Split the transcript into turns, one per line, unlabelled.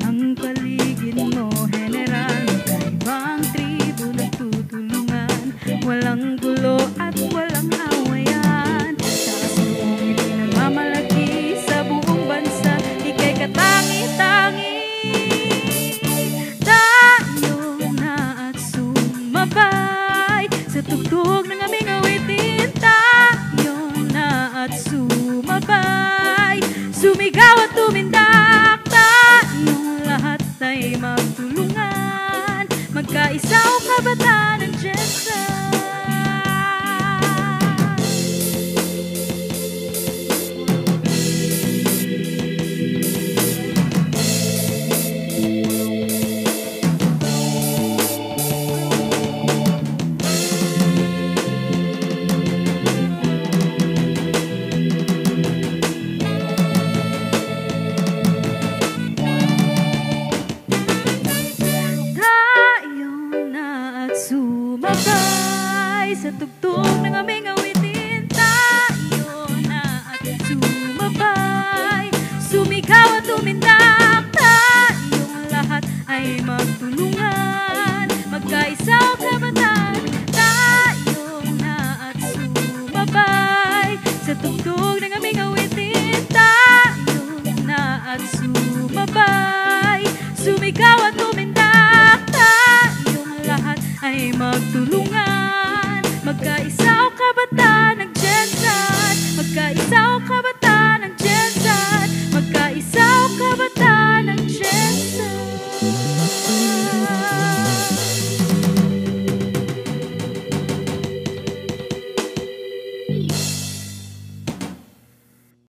ang paligid mo, general. Magkaibang tribo nagtutulungan, walang gulo at walang awayan. Taas mong ipinagmamalaki sa buong bansa, ika'y katangi-tangi. Tayo na at sumabay sa tugtog ng aming awitin. Tayo na at sumabay, sumigaw at tumindak. Tayong lahat ay magtulungan, magkaisang kabataan ng Jensen. Sumabay sa tugtog